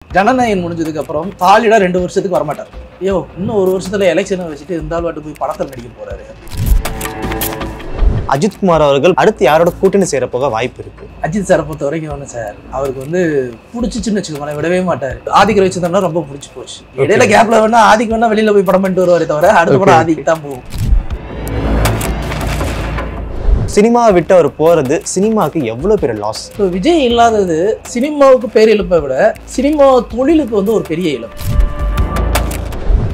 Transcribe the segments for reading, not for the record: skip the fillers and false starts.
ஜனநாயகம் முடிஞ்சதுக்கு அப்புறம் சாலிடா 2 வருஷத்துக்கு வரமாட்டார். ஐயோ இன்னும் 1 வருஷத்துல எலெக்ஷனை வச்சுட்டு இருந்தாலும் வாட்டு போய் படத்தில் நடிக்க போறாரு. அஜித் குமார் அவர்கள் அடுத்து யாரோட கூட்டணி சேர போக வாய்ப்பு இருக்கு? அஜித் சாரை பொறுத்த வரைக்கும் வந்து சார் அவருக்கு வந்து பிடிச்சிச்சுன்னு வச்சுக்கோங்களேன், விடவே மாட்டார். ஆதிக்க வச்சிருந்தோம்னா ரொம்ப பிடிச்சி போச்சு. இடையில கேப்ல வேணா ஆதிக்கு வேணா வெளியில போய் படம் பண்ணிட்டு வருவாரே தவிர அடுத்த படம் ஆதிக்கு தான் போகும். சினிமாவை விட்டு அவர் போறது சினிமாவுக்கு எவ்வளவு பெரிய லாஸ்? விஜய் இல்லாதது சினிமாவுக்கு பேர் இழப்பை விட சினிமா தொழிலுக்கு வந்து ஒரு பெரிய இழப்பு.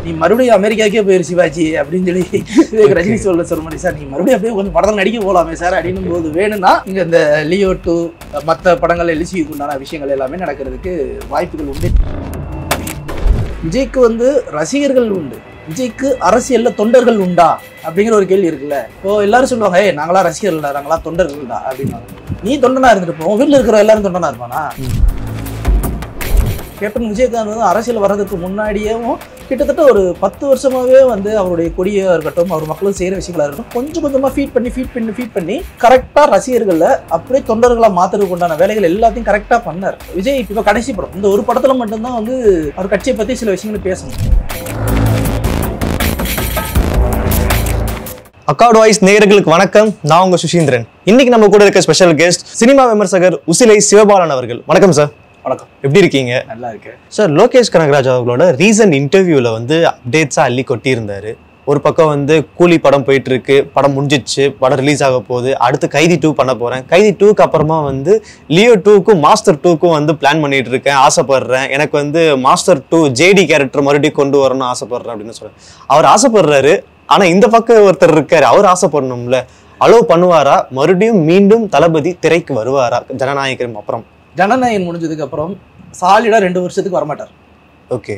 நீ மறுபடியும் அமெரிக்காக்கே போயிரு சிவாஜி அப்படின்னு சொல்லி ரஜினி சொல்ற மாதிரி சார், நீ மறுபடியும் அப்படியே கொஞ்சம் படத்தில் நடிக்க போகலாமே சார் அப்படின்னும் போது வேணும்னா இங்க இந்த லியோ 2 மற்ற படங்கள் எலிசிக்கு உண்டான விஷயங்கள் எல்லாமே நடக்கிறதுக்கு வாய்ப்புகள் உண்டு. விஜய்க்கு வந்து ரசிகர்கள் உண்டு, விஜய்க்கு அரசியல்ல தொண்டர்கள் உண்டா அப்படிங்கிற ஒரு கேள்வி இருக்குல்ல. இப்போ எல்லாரும் சொல்லுவாங்க நாங்களா ரசிகர்கள்டா, நாங்களா தொண்டர்கள்டா அப்படின்னா. நீ தொண்டனா இருந்துட்டு போ, வீட்டில் இருக்கிற எல்லாரும் தொண்டனா இருப்பானா? கேப்டன் விஜயகாந்த் வந்து அரசியல் வர்றதுக்கு முன்னாடியும் கிட்டத்தட்ட ஒரு 10 வருஷமாவே வந்து அவருடைய கொடியாக இருக்கட்டும், அவர் மக்களும் செய்கிற விஷயங்களா இருக்கட்டும், கொஞ்சம் கொஞ்சமாக ஃபீட் பண்ணி கரெக்டாக ரசிகர்களை அப்படியே தொண்டர்களாக மாற்றுறதுக்கு உண்டான வேலைகள் எல்லாத்தையும் கரெக்டாக பண்ணார் விஜய். இப்போ கடைசி படம் இந்த ஒரு படத்தில் மட்டும்தான் வந்து அவர் கட்சியை பற்றி சில விஷயங்களை பேசணும். அக்கார்ட் வாய்ஸ் நேயர்களுக்கு வணக்கம், நான் உங்க சுஷீந்திரன். இன்னைக்கு நம்ம கூட இருக்க ஸ்பெஷல் கெஸ்ட் சினிமா விமர்சகர் உசிலை சிவபாலன் அவர்கள். வணக்கம் சார். வணக்கம். எப்படி இருக்கீங்க? நல்லா இருக்கேன் சார். லோகேஷ் கனகராஜ் அவர்களோட ரீசன்ட் இன்டர்வியூல வந்து அப்டேட்ஸா அள்ளி கொட்டி இருந்தாரு. ஒரு பக்கம் வந்து கூலி படம் போயிட்டு இருக்கு, படம் முடிஞ்சிச்சு, படம் ரிலீஸ் ஆக போகுது, அடுத்து கைதி 2 பண்ண போறேன், கைதி 2க்கு அப்புறமா வந்து லியோ 2க்கும் மாஸ்டர் 2க்கும் வந்து பிளான் பண்ணிட்டு இருக்கேன், ஆசைப்படுறேன், எனக்கு வந்து மாஸ்டர் 2 ஜேடி கேரக்டர் மறுபடியும் கொண்டு வரணும்னு ஆசைப்படுறேன் அப்படின்னு சொல்றேன். அவர் ஆசைப்படுறாரு, ஆனா இந்த பக்கம் ஒருத்தர் இருக்காரு, அவர் ஆசைப்படணும்ல, அலோவ் பண்ணுவாரா? மறுபடியும் மீண்டும் தளபதி திரைக்கு வருவாரா ஜனநாயகம் அப்புறம்? ஜனநாயகம் முடிஞ்சதுக்கு அப்புறம் சாலிடா 2 வருஷத்துக்கு வரமாட்டார். ஓகே.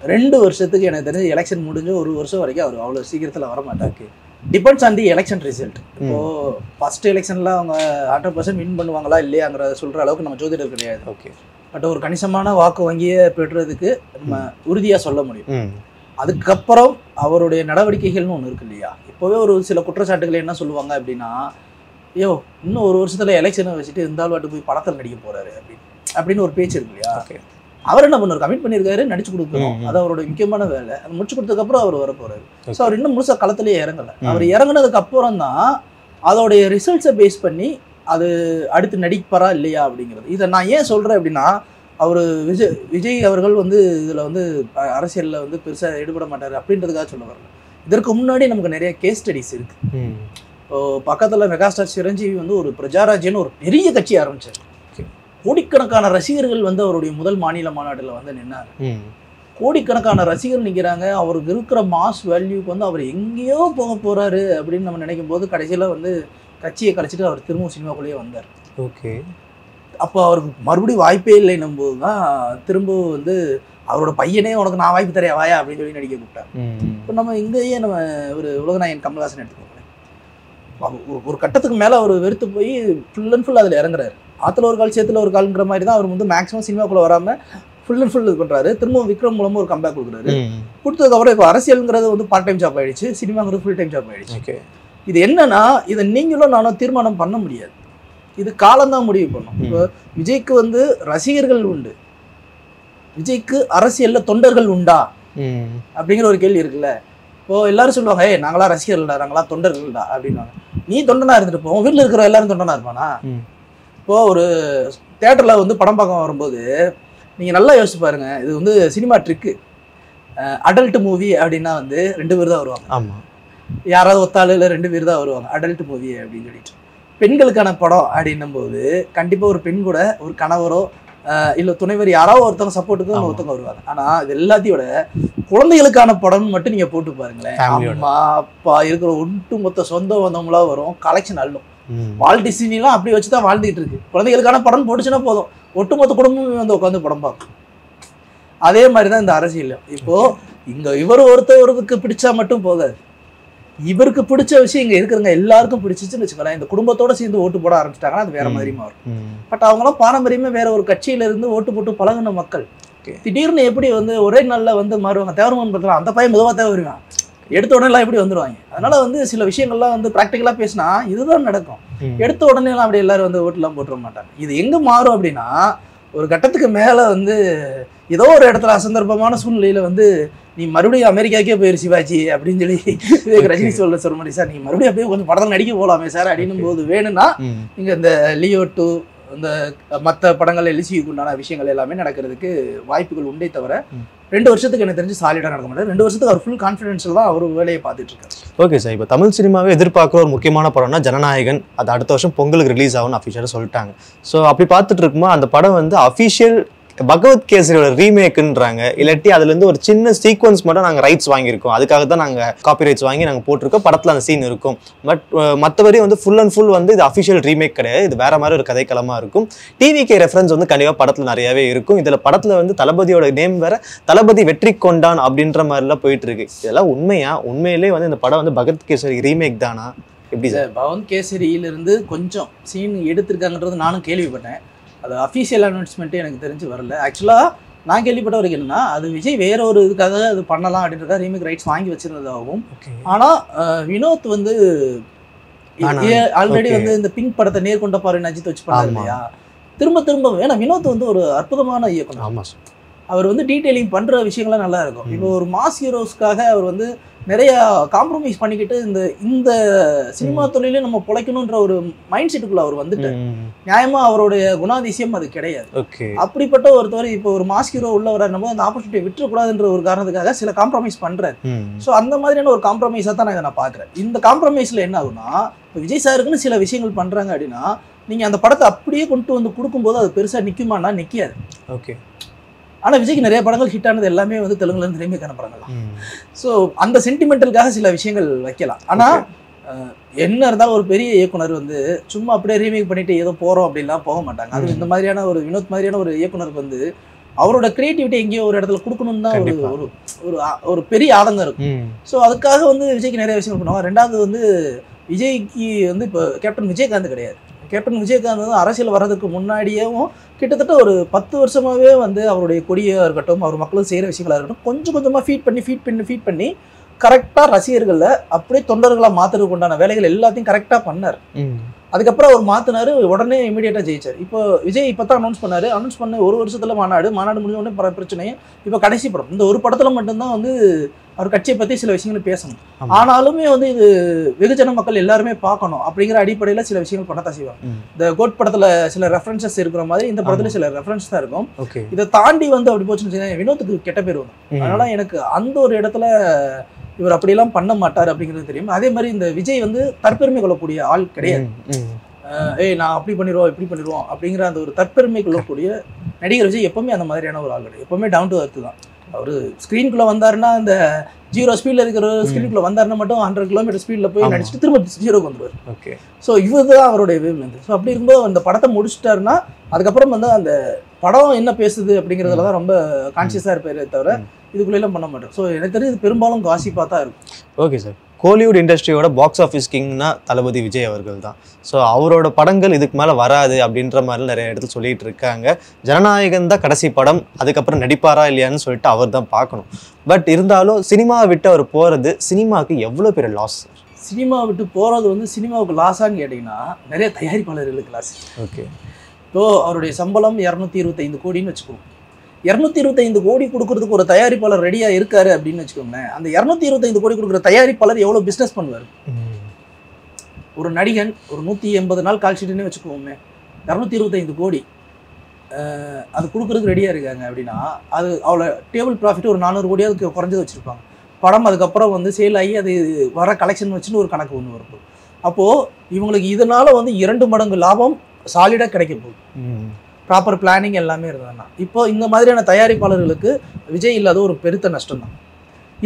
2 வருஷத்துக்கு எனக்கு தெரிஞ்சு எலெக்ஷன் முடிஞ்சு 1 வருஷம் வரைக்கும் அவர் அவ்வளோ சீக்கிரத்தில் வரமாட்டார். Depends on the election result. இப்போ ஃபர்ஸ்ட் எலெக்ஷன்ல அவங்க 100% வின் பண்ணுவாங்களா இல்லையாங்கிற சொல்ற அளவுக்கு நம்ம ஜோதிடர் கிடையாது. ஓகே. பட் ஒரு கணிசமான வாக்கு வங்கியை பெறுறதுக்கு நம்ம உறுதியாக சொல்ல முடியும். அதுக்கப்புறம் அவருடைய நடவடிக்கைகள்னு ஒன்று இருக்கு இல்லையா. இப்போவே ஒரு சில குற்றச்சாட்டுகள் என்ன சொல்லுவாங்க அப்படின்னா, ஐயோ இன்னும் 1 வருஷத்துல எலெக்ஷனை வச்சுட்டு இருந்தாலும் வாட்டு போய் படத்தில் நடிக்க போறாரு அப்படின்னு ஒரு பேச்சு இருக்கு இல்லையா. அவர் என்ன பண்ணுவார், கமிட் பண்ணியிருக்காரு, நடிச்சு கொடுக்கணும், அது அவரோட முக்கியமான வேலை. அது முடிச்சு கொடுத்ததுக்கு அப்புறம் அவர் வர போறாரு. ஸோ அவர் இன்னும் முழுசா களத்திலேயே இறங்கல. அவர் இறங்குனதுக்கு அப்புறம் தான் அதோடைய ரிசல்ட்ஸை பேஸ் பண்ணி அது அடுத்து நடிப்பாரா இல்லையா அப்படிங்கிறது. இதை நான் ஏன் சொல்றேன் அப்படின்னா, அவர் விஜய் அவர்கள் வந்து இதில் வந்து அரசியலில் வந்து பெருசாக ஈடுபட மாட்டார் அப்படின்றதுக்காக சொல்ல வரல. இதற்கு முன்னாடி நமக்கு நிறைய கேஸ் ஸ்டடிஸ் இருக்கு. இப்போ பக்கத்தில் மெகாஸ்டார் சிரஞ்சீவி வந்து ஒரு பிரஜாராஜ்யன்னு ஒரு பெரிய கட்சி ஆரம்பிச்சார். கோடிக்கணக்கான ரசிகர்கள் வந்து அவருடைய முதல் மாநில மாநாட்டில் வந்து நின்னாங்க. கோடிக்கணக்கான ரசிகர்கள் நிற்கிறாங்க. அவருக்கு இருக்கிற மாஸ் வேல்யூக்கு வந்து அவர் எங்கேயோ போக போறாரு அப்படின்னு நம்ம நினைக்கும் போது கடைசியில் வந்து கட்சியை கழிச்சிட்டு அவர் திரும்பவும் சினிமாக்குள்ளேயே வந்தார். ஓகே. அப்போ அவருக்கு மறுபடியும் வாய்ப்பே இல்லைன்னும் போது தான் திரும்பவும் வந்து அவரோட பையனே உனக்கு நான் வாய்ப்பு தரையா வாயா அப்படின்னு சொல்லி நடிக்க கூப்பிட்டாங்க. இப்போ நம்ம இங்கேயே நம்ம ஒரு உலகநாயகன் கமல்ஹாசன் எடுத்துக்கோங்க. ஒரு கட்டத்துக்கு மேலே அவர் வெறுத்து போய் ஃபுல் அண்ட் ஃபுல் அதில் இறங்குறாரு. ஆற்றுல ஒரு கால் சேத்துல ஒரு கால்ங்கிற மாதிரி தான் அவர் வந்து மேக்ஸிமம் சினிமாக்குள்ளே வராமல் ஃபுல் அண்ட் ஃபுல் இது பண்ணுறாரு. திரும்பவும் விக்ரம் மூலமாக ஒரு கம்பேக் கொடுக்குறாரு. கொடுத்ததுக்கப்புறம் இப்போ அரசியல்ங்கிறது வந்து பார்ட் டைம் ஜாப் ஆகிடுச்சு, சினிமாங்கிறது ஃபுல் டைம் ஜாப் ஆகிடுச்சு. ஓகே. இது என்னன்னா, இதை நீங்களும் நானும் தீர்மானம் பண்ண முடியாது, இது காலம்தான் முடிவு பண்ணும். இப்போ விஜய்க்கு வந்து ரசிகர்கள் உண்டு, விஜய்க்கு அரசியல்ல தொண்டர்கள் உண்டா அப்படிங்கிற ஒரு கேள்வி இருக்குல்ல. இப்போ எல்லாரும் சொல்லுவாங்க நாங்களா ரசிகர்கள்டா, நாங்களா தொண்டர்கள்டா அப்படின்னாங்க. நீ தொண்டனா இருந்துட்டு போ, வீட்டில் இருக்கிற எல்லாரும் தொண்டனா இருப்பானா? இப்போ ஒரு தியேட்டரில் வந்து படம் பார்க்க வரும்போது நீங்கள் நல்லா யோசிச்சு பாருங்க, இது வந்து சினிமா ட்ரிக்கு. அடல்ட் மூவி அப்படின்னா வந்து 2 பேர் தான் வருவாங்க. ஆமாம், யாராவது ஒத்தாள் இல்லை 2 பேர் தான் வருவாங்க அடல்ட் மூவி அப்படின்னு சொல்லிட்டு. பெண்களுக்கான படம் அப்படின்னும் போது கண்டிப்பாக ஒரு பெண் கூட ஒரு கணவரோ இல்லை துணைவர் யாராவது ஒருத்தவங்க சப்போர்ட்டுக்கு ஒருத்தவங்க வருவாங்க. ஆனால் இது எல்லாத்தையும் விட குழந்தைகளுக்கான படம்னு மட்டும் நீங்கள் போட்டு பாருங்களேன், அம்மா அப்பா இருக்கிற ஒட்டு மொத்த சொந்த வந்தவங்களாம் வரும், கலெக்ஷன் அள்ளும். வால்ட் டிஸ்னிலாம் அப்படி வச்சு தான் வாழ்ந்துகிட்டு இருக்கு. குழந்தைகளுக்கான படம் போட்டுச்சுன்னா போதும், ஒட்டுமொத்த குடும்பமே வந்து உட்காந்து படம் பார்க்கும். அதே மாதிரி தான் இந்த அரசியல். இப்போ இங்க இவர் ஒருத்தவருக்கு பிடிச்சா மட்டும் போதாது, இவருக்கு பிடிச்ச விஷயம் இங்க இருக்கிறவங்க எல்லாருக்கும் பிடிச்சிச்சுன்னு வச்சுக்கலாம். இந்த குடும்பத்தோட சேர்ந்து ஓட்டு போட ஆரம்பிச்சிட்டாங்கன்னா அது வேற மாதிரி மாறும். பட் அவங்களாம் பாரம்பரியமே வேற ஒரு கட்சியில இருந்து ஓட்டு போட்டு பழகின மக்கள். திடீர்னு எப்படி வந்து ஒரே நாள்ல வந்து மாறுவாங்க? தேவரமன் பத்திரம் அந்த பையன் மெதுவாக தான் வருவான், எடுத்த உடனே எல்லாம் எப்படி வந்துருவாங்க. அதனால வந்து சில விஷயங்கள்லாம் வந்து ப்ராக்டிக்கலா பேசினா இதுதான் நடக்கும். எடுத்த உடனே எல்லாம் அப்படி எல்லாரும் வந்து ஓட்டுலாம் போட்டுற மாட்டாங்க. இது எங்க மாறும் அப்படின்னா, ஒரு கட்டத்துக்கு மேலே வந்து ஏதோ ஒரு இடத்துல அசந்தர்ப்பமான சூழ்நிலையில் வந்து நீ மறுபடியும் அமெரிக்காக்கே போயிரு சிவாஜி அப்படின்னு சொல்லி ரஜினி சொல்ற மாதிரி சார் நீ மறுபடியும் அப்படியே கொஞ்சம் படத்தில் நடிக்க போகலாமே சார் அப்படின்னும் போது வேணும்னா நீங்கள் இந்த லியோ 2 இந்த மற்ற படங்கள் எல்சிக்கு உண்டான விஷயங்கள் எல்லாமே நடக்கிறதுக்கு வாய்ப்புகள் உண்டே தவிர 2 வருஷத்துக்கு எனக்கு தெரிஞ்சு சாலிடாக நடக்க மாட்டார். 2 வருஷத்துக்கு அவர் ஃபுல் கான்ஃபிடென்ஸில் தான் அவர் வேலையை பார்த்துட்டு இருக்காரு. ஓகே சார், இப்போ தமிழ் சினிமாவே எதிர்பார்க்குற ஒரு முக்கியமான படம்னா ஜனநாயகன். அது அடுத்த வருஷம் பொங்கலுக்கு ரிலீஸ் ஆகும்னு அஃபிஷியலாக சொல்லிட்டாங்க. ஸோ அப்படி பார்த்துட்டு இருக்கும்போது அந்த படம் வந்து அஃபிஷியல் பகவத் கேசரியோட ரீமேக்குன்றாங்க. இல்லாட்டி அதுலேருந்து ஒரு சின்ன சீக்வன்ஸ் மட்டும் நாங்கள் ரைட்ஸ் வாங்கியிருக்கோம், அதுக்காக தான் நாங்கள் காப்பி ரைட்ஸ் வாங்கி நாங்கள் போட்டிருக்கோம், படத்தில் அந்த சீன் இருக்கும். பட் மற்றபடி வந்து ஃபுல் அண்ட் ஃபுல் வந்து இது அஃபிஷியல் ரீமேக் கிடையாது, இது வேற மாதிரி ஒரு கதைக்களமாக இருக்கும். டிவிகே ரெஃபரன்ஸ் வந்து கண்டிப்பாக படத்தில் நிறையாவே இருக்கும். இதில் படத்தில் வந்து தளபதியோட நேம் வேற தளபதி வெற்றி கொண்டான் அப்படின்ற மாதிரிலாம் போயிட்டு இருக்கு. இதெல்லாம் உண்மையா? உண்மையிலே வந்து இந்த படம் வந்து பகவத் கேசரி ரீமேக் தானா? எப்படி சார்? பகவத் கேசரியிலிருந்து கொஞ்சம் சீன் எடுத்திருக்காங்கன்றது நானும் கேள்விப்பட்டேன். அது அஃபீஷியல் அனௌன்ஸ்மெண்ட்டு எனக்கு தெரிஞ்சு வரல. ஆக்சுவலாக நான் கேள்விப்பட்ட வரைக்கும் என்னன்னா, அது விஜய் வேற ஒரு இதுக்காக அது பண்ணலாம் அப்படின்றத ரீமேக் ரைட்ஸ் வாங்கி வச்சிருந்ததாகவும், ஆனால் வினோத் வந்து ஆல்ரெடி வந்து இந்த பிங்க் படத்தை நேர்கொண்ட பாரு அஜித் வச்சு பண்ணாரு இல்லையா, திரும்ப திரும்ப. ஏன்னா வினோத் வந்து ஒரு அற்புதமான இயக்குனர். ஆமாம் சார், அவர் வந்து டீட்டெயிலிங் பண்ணுற விஷயங்கள்லாம் நல்லா இருக்கும். இப்போ ஒரு மாஸ் ஹீரோஸ்க்காக அவர் வந்து நிறைய காம்ப்ரமைஸ் பண்ணிக்கிட்டு இந்த சினிமா தொழிலே நம்ம பிழைக்கணுன்ற ஒரு மைண்ட் செட்டுக்குள்ள அவர் வந்துட்டு நியாயமா அவருடைய குணாதிசயம் அது கிடையாது. அப்படிப்பட்ட ஒருத்தவர் இப்போ ஒரு மாஸ் ஹீரோ உள்ள வர அந்த ஆப்பர்ச்சுனிட்டியை விட்டுறக்கூடாதுன்ற ஒரு காரணத்துக்காக சில காம்ப்ரமைஸ் பண்றாரு. ஸோ அந்த மாதிரியான ஒரு காம்ப்ரமைஸாக தான் நான் பார்க்குறேன். இந்த காம்ப்ரமைஸ்ல என்ன ஆகுனா, இப்போ விஜய் சாருக்குன்னு சில விஷயங்கள் பண்றாங்க அப்படின்னா, நீங்க அந்த படத்தை அப்படியே கொண்டு வந்து கொடுக்கும்போது அது பெருசா நிக்குமானா நிக்காது. ஓகே. ஆனால் விஜய்க்கு நிறைய படங்கள் ஹிட் ஆனது எல்லாமே வந்து தெலுங்குலேருந்து ரீமேக்கான படங்கள் தான். ஸோ அந்த சென்டிமெண்டலுக்காக சில விஷயங்கள் வைக்கலாம். ஆனால் என்ன இருந்தாலும் ஒரு பெரிய இயக்குனர் வந்து சும்மா அப்படியே ரீமேக் பண்ணிட்டு ஏதோ போகிறோம் அப்படின்லாம் போக மாட்டாங்க. அது இந்த மாதிரியான ஒரு வினோத் மாதிரியான ஒரு இயக்குனருக்கு வந்து அவரோட கிரியேட்டிவிட்டி எங்கேயோ ஒரு இடத்துல கொடுக்கணும்னு தான் ஒரு பெரிய ஆதங்கம் இருக்கும். ஸோ அதுக்காக வந்து விஜய்க்கு நிறைய விஷயங்கள் பண்ணுவாங்க. ரெண்டாவது வந்து விஜய்க்கு வந்து இப்போ கேப்டன் விஜயகாந்த் கிடையாது. கேப்டன் விஜயகாந்த் வந்து அரசியல் வர்றதுக்கு முன்னாடியும் கிட்டத்தட்ட ஒரு 10 வருஷமாகவே வந்து அவருடைய கொடியாக இருக்கட்டும், அவர் மக்களும் செய்கிற விஷயங்களாக இருக்கட்டும், கொஞ்சம் கொஞ்சமாக ஃபீட் பண்ணி கரெக்டாக ரசிகர்களை அப்படியே தொண்டர்களாக மாற்றுறதுக்கு உண்டான வேலைகள் எல்லாத்தையும் கரெக்டாக பண்ணார். அதுக்கப்புறம் அவர் மாற்றினார், உடனே இமீடியட்டாக ஜெயிச்சார். இப்போ விஜய் இப்போ தான் அனௌன்ஸ் பண்ண ஒரு வருஷத்தில் மாநாடு முடிஞ்ச உடனே பிரச்சனையும் இப்போ கடைசி படம் இந்த ஒரு படத்தில் மட்டும்தான் வந்து அவர் கட்சியை பற்றி சில விஷயங்கள் பேசணும். ஆனாலுமே வந்து இது வெகுஜன மக்கள் எல்லாருமே பார்க்கணும் அப்படிங்கிற அடிப்படையில் சில விஷயங்கள் பண்ணத்தான் செய்வாங்க. இந்த கோட் படத்தில் சில ரெஃபரன்சஸ் இருக்கிற மாதிரி இந்த படத்தில் சில ரெஃபரன்ஸ் தான் இருக்கும். இதை தாண்டி வந்து அப்படி போச்சுன்னு வினோத்துக்கு கெட்ட பேர் வரும். அதனால எனக்கு அந்த ஒரு இடத்துல இவர் அப்படியெல்லாம் பண்ண மாட்டார் அப்படிங்கிறது தெரியும். அதே மாதிரி இந்த விஜய் வந்து தற்பெருமை கொள்ளக்கூடிய ஆள் கிடையாது. நான் அப்படி பண்ணிடுவோம் இப்படி பண்ணிடுவோம் அப்படிங்கிற அந்த ஒரு தற்பெருமை கொள்ளக்கூடிய நடிகர் விஜய் எப்பவுமே அந்த மாதிரியான ஒரு ஆள் கிடையாது. எப்பவுமே டவுன் டு அர்த் தான். அவர் ஸ்க்ரீனுக்குள்ளே வந்தாருன்னா அந்த 0 ஸ்பீடில் இருக்கிற ஸ்க்ரீனுக்குள்ளே வந்தாருன்னா மட்டும் 100 கிலோமீட்டர் ஸ்பீடில் போய் நடிச்சுட்டு திரும்ப 0க்கு வந்துடுவார். ஓகே. ஸோ இவர் தான் அவருடைய வேவ் லென்த். ஸோ அப்படி இருக்கும்போது அந்த படத்தை முடிச்சுட்டாருன்னா அதுக்கப்புறம் வந்து அந்த படம் என்ன பேசுது அப்படிங்கிறதுல தான் ரொம்ப கான்சியஸாக இருப்பாரே தவிர இதுக்குள்ளெல்லாம் பண்ண மாட்டேன். ஸோ எனக்கு தெரிஞ்சு இது பெரும்பாலும் காசிப்பாக தான் இருக்கும். Okay sir. கோலிவுட் இண்டஸ்ட்ரியோட பாக்ஸ் ஆஃபீஸ் கிங்னா தளபதி விஜய் அவர்கள் தான். ஸோ அவரோட படங்கள் இதுக்கு மேலே வராது அப்படின்ற மாதிரி நிறைய இடத்துல சொல்லிட்டு இருக்காங்க. ஜனநாயகன் தான் கடைசி படம், அதுக்கப்புறம் நடிப்பாரா இல்லையான்னு சொல்லிட்டு அவர் தான் பார்க்கணும். பட் இருந்தாலும் சினிமாவை விட்டு அவர் போகிறது சினிமாவுக்கு எவ்வளோ பெரிய லாஸ்? சினிமா விட்டு போகிறது வந்து சினிமாவுக்கு லாஸான்னு கேட்டிங்கன்னா நிறைய தயாரிப்பாளர்களுக்கு லாஸ். ஓகே. இப்போ அவருடைய சம்பளம் 225 கோடின்னு வச்சுக்கோங்க. 225 கோடி கொடுக்கறதுக்கு ஒரு தயாரிப்பாளர் ரெடியாக இருக்காரு அப்படின்னு வச்சுக்கோங்களேன். அந்த 225 கோடி கொடுக்குற தயாரிப்பாளர் எவ்வளோ பிஸ்னஸ் பண்ணுவார்? ஒரு நடிகன் ஒரு 180 நாள் கால்ஷீட்டுன்னு வச்சுக்கோங்க, 225 கோடி அது கொடுக்குறதுக்கு ரெடியாக இருக்காங்க அப்படின்னா அது அவ்வளோ டேபிள் ப்ராஃபிட் ஒரு 400 கோடியாவது குறைஞ்சது வச்சுருப்பாங்க. படம் அதுக்கப்புறம் வந்து சேல் ஆகி அது வர கலெக்ஷன் வச்சுன்னு ஒரு கணக்கு ஒன்று வரும். அப்போது இவங்களுக்கு இதனால் வந்து 2 மடங்கு லாபம் சாலிடாக கிடைக்க போகுது, ப்ராப்பர் பிளானிங் எல்லாமே இருந்ததுன்னா. இப்போ இந்த மாதிரியான தயாரிப்பாளர்களுக்கு விஜய் இல்லாத ஒரு பெருத்த நஷ்டம் தான்.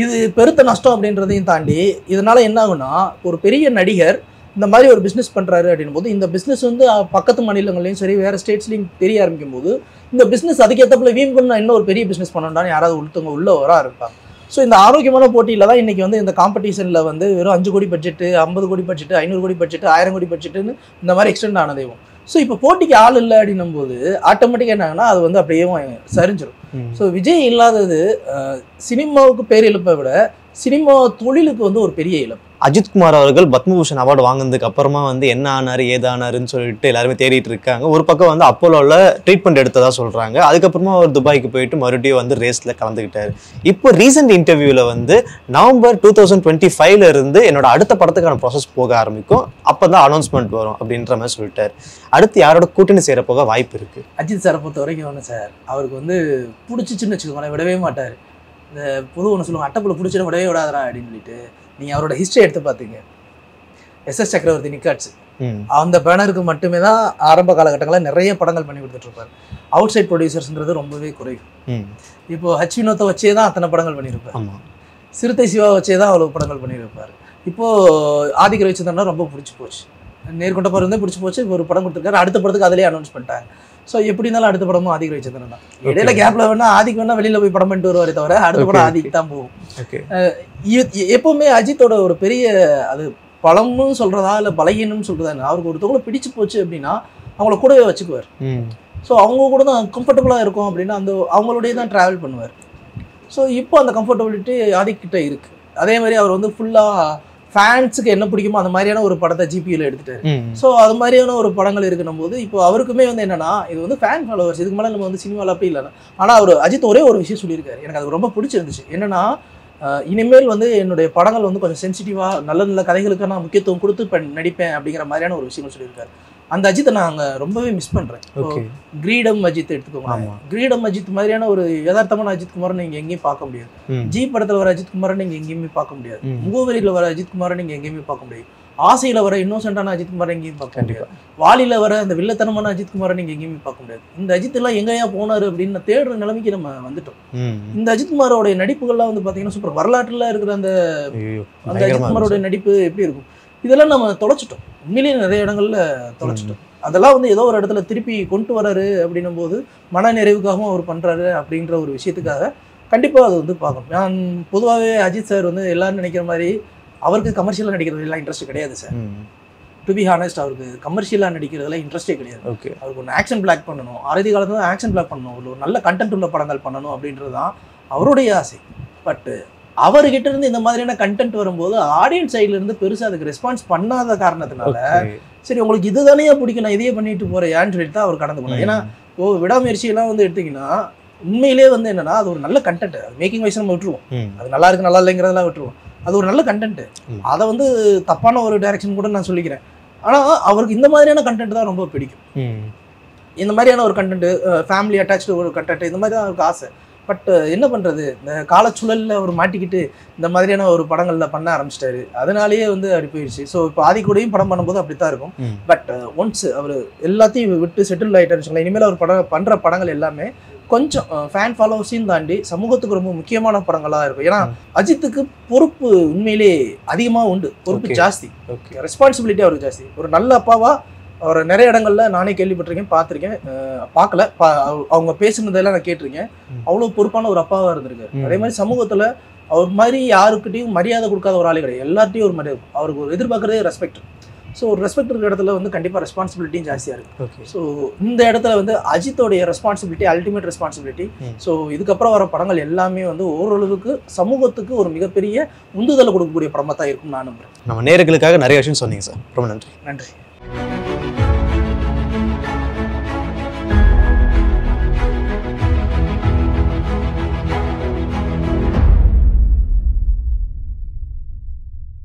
இது பெருத்த நஷ்டம் அப்படின்றதையும் தாண்டி இதனால் என்ன ஆகுனா, ஒரு பெரிய நடிகர் இந்த மாதிரி ஒரு பிஸ்னஸ் பண்ணுறாரு அப்படின்னும் போது இந்த பிஸ்னஸ் வந்து பக்கத்து மாநிலங்கள்லையும் சரி வேறு ஸ்டேட்ஸ்லையும் தெரிய ஆரம்பிக்கும் போது இந்த பிஸ்னஸ் அதுக்கேற்றப்பல வீம் பண்ணால் இன்னும் ஒரு பெரிய பிஸ்னஸ் பண்ணணும்னு யாராவது ஒருத்தவங்க உள்ளே வர இருப்பாங்க. ஸோ இந்த ஆரோக்கியமான போட்டியில் தான் இன்றைக்கி வந்து இந்த காம்படிஷனில் வந்து வெறும் 5 கோடி பட்ஜெட்டு, 50 கோடி பட்ஜெட்டு, 500 கோடி பட்ஜெட்டு, 1000 கோடி பட்ஜெட்டுன்னு இந்த மாதிரி எக்ஸ்டெண்ட் ஆனதையும். ஸோ இப்போ போட்டிக்கு ஆள் இல்லை அப்படின்னும் போது ஆட்டோமேட்டிக்காக என்னாங்கன்னா அது வந்து அப்படியே சரிஞ்சிடும். ஸோ விஜய் இல்லாதது சினிமாவுக்கு பேர் இழப்பை விட சினிமா தொழிலுக்கு வந்து ஒரு பெரிய இழப்பு. அஜித்குமார் அவர்கள் பத்மபூஷன் அவார்டு வாங்கினதுக்கு அப்புறமா வந்து என்ன ஆனாரு ஏதானாருன்னு சொல்லிட்டு எல்லாருமே தேடிட்டு இருக்காங்க. ஒரு பக்கம் வந்து அப்போலோல ட்ரீட்மெண்ட் எடுத்ததா சொல்றாங்க. அதுக்கப்புறமா அவர் துபாய்க்கு போயிட்டு மறுபடியும் வந்து ரேஸ்ல கலந்துக்கிட்டாரு. இப்போ ரீசெண்ட் இன்டர்வியூல வந்து நவம்பர் 2025 இருந்து என்னோட அடுத்த படத்துக்கான ப்ராசஸ் போக ஆரம்பிக்கும், அப்பதான் அனௌன்ஸ்மெண்ட் வரும் அப்படின்ற மாதிரி சொல்லிட்டாரு. அடுத்து யாரோட கூட்டணி சேர போக வாய்ப்பு இருக்கு? அஜித் சாரை பொறுத்த வரைக்கும் ஒன்று சார், அவருக்கு வந்து பிடிச்சிச்சுன்னு வச்சுக்கோங்களேன், விடவே மாட்டார். இந்த பொது ஒன்று சொல்லுவாங்க, அட்டைப்புள்ள பிடிச்சிட விடவே விடாதரா அப்படின்னு சொல்லிட்டு. நீங்கள் அவரோட ஹிஸ்ட்ரி எடுத்து பார்த்தீங்க, SS சக்கரவர்த்தி நிக்காட்ஸ் அந்த பேனருக்கு மட்டுமே தான் ஆரம்ப காலகட்டங்களில் நிறைய படங்கள் பண்ணி கொடுத்துட்ருப்பார். அவுட் சைட் ப்ரொடியூசர்ஸ்ன்றது ரொம்பவே குறையும். இப்போது H வினோத்தை வச்சே தான் அத்தனை படங்கள் பண்ணியிருப்பார். சிறுத்தை சிவா வச்சே தான் அவ்வளோ படங்கள் பண்ணியிருப்பார். இப்போது ஆதிக்க ரவிச்சந்திரனா ரொம்ப பிடிச்சி போச்சு, நேர்கொண்ட படம் வந்து பிடிச்சி போச்சு. ஒரு படம் கொடுத்துருக்காரு, அடுத்த படத்துக்கு அதிலே அனௌன்ஸ் பண்ணிட்டாங்க. ஸோ எப்படி இருந்தாலும் அடுத்த படமும் ஆதிக்க ரவிச்சந்திரன் தான். இடையில கேப்ல வேணா ஆதிக்கு வேணா வெளியில போய் படம் பண்ணிட்டு வருவாரே தவிர அடுத்த படம் ஆதிக்கு தான் போகும். எப்பவுமே அஜித்தோட ஒரு பெரிய அது பலம்னு சொல்றதா இல்லை பலகீனம்னு சொல்றதா, அவருக்கு ஒருத்தவங்களை பிடிச்சு போச்சு அப்படின்னா அவங்கள கூடவே வச்சுக்குவார். ஸோ அவங்க கூட தான் கம்ஃபர்டபுளாக இருக்கும் அப்படின்னா அந்த அவங்களோடய தான் ட்ராவல் பண்ணுவார். ஸோ இப்போ அந்த கம்ஃபர்டபிலிட்டி ஆதிக்கிட்ட இருக்குது. அதே மாதிரி அவர் வந்து ஃபுல்லாக ஃபேன்ஸுக்கு என்ன பிடிக்குமோ அந்த மாதிரியான ஒரு படத்தை ஜிபியில் எடுத்துட்டாரு. ஸோ அது மாதிரியான ஒரு படங்கள் இருக்கணும் போது இப்போ அவருக்குமே வந்து என்னன்னா, இது வந்து ஃபேன் ஃபாலோவர்ஸ், இதுக்கு மேலே நம்ம வந்து சினிமாவில் அப்படி இல்லைன்னா. ஆனால் அவர் அஜித் ஒரே ஒரு விஷயம் சொல்லியிருக்காரு, எனக்கு அது ரொம்ப பிடிச்சிருந்துச்சு. என்னன்னா, இனிமேல் வந்து என்னுடைய படங்கள் வந்து கொஞ்சம் சென்சிட்டிவாக நல்ல நல்ல கதைகளுக்கு நான் முக்கியத்துவம் கொடுத்து நடிப்பேன் அப்படிங்கிற மாதிரியான ஒரு விஷயங்கள் சொல்லியிருக்காரு. அந்த அஜித்தை நாங்கள் ரொம்பவே மிஸ் பண்ணுறேன். கிரீடம் அஜித் எடுத்துக்கோங்க, கிரீடம் அஜித் மாதிரியான ஒரு யதார்த்தமான அஜித் குமாரை நீங்கள் எங்கேயும் பார்க்க முடியாது. ஜி படத்தில் வர அஜித் குமாரை நீங்கள் எங்கேயுமே பார்க்க முடியாது. முகவரியில் வர அஜித் குமாரை நீங்கள் எங்கேயுமே பார்க்க முடியாது. ஆசையில் வர இன்னோசென்டான அஜித் குமாரை எங்கேயும் பார்க்க முடியாது. வாலியில் வர அந்த வில்லத்தனமான அஜித் குமாரை நீங்கள் எங்கேயுமே பார்க்க முடியாது. இந்த அஜித் எல்லாம் எங்கேயா போனார் அப்படின்னு தேடுற நிலைமைக்கு நம்ம வந்துட்டோம். இந்த அஜித் குமாரோடைய நடிப்புகள்லாம் வந்து பார்த்தீங்கன்னா சூப்பர். வரலாற்றில் இருக்கிற அந்த அஜித் குமாரோடைய நடிப்பு எப்படி இருக்கும், இதெல்லாம் நம்ம தொலைச்சிட்டோம். உண்மையிலேயே நிறைய இடங்கள்ல தொலைச்சிட்டோம். அதெல்லாம் வந்து ஏதோ ஒரு இடத்துல திருப்பி கொண்டு வராரு அப்படின்னும் போது மன நிறைவுக்காகவும் அவர் பண்ணுறாரு அப்படின்ற ஒரு விஷயத்துக்காக கண்டிப்பாக அது வந்து பார்க்கணும். நான் பொதுவாகவே அஜித் சார் வந்து எல்லாரும் நினைக்கிற மாதிரி அவருக்கு கமர்ஷியலாக நடிக்கிறது எல்லாம் இன்ட்ரெஸ்ட் கிடையாது சார். டு பி ஹானஸ்ட், அவருக்கு கமர்ஷியலாக நடிக்கிறதுல இன்ட்ரெஸ்டே கிடையாது. அவருக்கு ஒன்று ஆக்ஷன் பிளாக் பண்ணணும், அறுதி காலத்துல தான் ஆக்ஷன் பிளாக் பண்ணணும், ஒரு நல்ல கண்டென்ட் உள்ள படங்கள் பண்ணணும் அப்படின்றது தான் அவருடைய ஆசை. பட்டு அவர்கிட்ட இருந்து இந்த மாதிரியான கண்டென்ட் வரும்போது ஆடியன்ஸ் சைட்ல இருந்து பெருசாக அதுக்கு ரெஸ்பான்ஸ் பண்ணாத காரணத்தினால சரி உங்களுக்கு இதுதானே பிடிக்கும் நான் இதையே பண்ணிட்டு போறேன்னு சொல்லிட்டு தான் அவர் கடந்து போனார். ஏன்னா விடாமுயற்சியெல்லாம் வந்து எடுத்தீங்கன்னா உண்மையிலே வந்து என்னன்னா அது ஒரு நல்ல கண்டென்ட். மேக்கிங் வைஸ் நம்ம விட்டுருவோம், அது நல்லா இருக்கு நல்லா இல்லைங்கிறதெல்லாம் விட்டுருவோம். அது ஒரு நல்ல கண்டென்ட், அதை வந்து தப்பான ஒரு டைரக்ஷன் கூட நான் சொல்லிக்கிறேன். ஆனால் அவருக்கு இந்த மாதிரியான கண்டென்ட் தான் ரொம்ப பிடிக்கும். இந்த மாதிரியான ஒரு கண்டென்ட், ஃபேமிலி அட்டாச்சு ஒரு கண்டென்ட், இந்த மாதிரி தான் அவருக்கு ஆசை. பட் என்ன பண்ணுறது, இந்த காலச்சூழலில் அவர் மாட்டிக்கிட்டு இந்த மாதிரியான ஒரு படங்களில் பண்ண ஆரம்பிச்சிட்டாரு. அதனாலேயே வந்து அப்படி போயிடுச்சு. ஸோ இப்போ ஆதிக்கூடையும் படம் பண்ணும்போது அப்படி தான் இருக்கும். பட் ஒன்ஸ் அவர் எல்லாத்தையும் விட்டு செட்டில் ஆகிட்டாருன்னு வச்சுக்கோங்களேன், இனிமேல் அவர் பண்ணுற படங்கள் எல்லாமே கொஞ்சம் ஃபேன் ஃபாலோவர்ஸையும் தாண்டி சமூகத்துக்கு ரொம்ப முக்கியமான படங்களாக இருக்கும். ஏன்னா அஜித்துக்கு பொறுப்பு உண்மையிலே அதிகமாக உண்டு, பொறுப்பு ஜாஸ்தி, ரெஸ்பான்சிபிலிட்டி அவருக்கு ஜாஸ்தி. ஒரு நல்ல அப்பாவாக அவர் நிறைய இடங்கள்ல நானே கேள்விப்பட்டிருக்கேன், பார்த்துருக்கேன், பார்க்கல, அவங்க பேசுனதெல்லாம் நான் கேட்டிருக்கேன். அவ்வளோ பொறுப்பான ஒரு அப்பாவாக இருந்திருக்காரு. அதே மாதிரி சமூகத்தில் அவர் மாதிரி யாருக்கிட்டையும் மரியாதை கொடுக்காத ஒரு ஆளே கிடையாது. எல்லார்ட்டையும் ஒரு மரியாதை, அவருக்கு ஒரு எதிர்பார்க்குறதே ரெஸ்பெக்ட். ஸோ ஒரு ரெஸ்பெக்ட் இருக்கிற இடத்துல வந்து கண்டிப்பாக ரெஸ்பான்சிபிலிட்டியும் ஜாஸ்தியாக இருக்குது. ஸோ இந்த இடத்துல வந்து அஜித்தோடைய ரெஸ்பான்சிபிலிட்டி அல்டிமேட் ரெஸ்பான்சிபிலிட்டி. ஸோ இதுக்கப்புறம் வர படங்கள் எல்லாமே வந்து ஓரளவுக்கு சமூகத்துக்கு ஒரு மிகப்பெரிய உந்துதலை கொடுக்கக்கூடிய படமாக தான் இருக்கும் நான் நம்புகிறேன். நம்ம நேயர்களுக்காக நிறைய விஷயம் சொன்னீங்க சார், ரொம்ப நன்றி. நன்றி.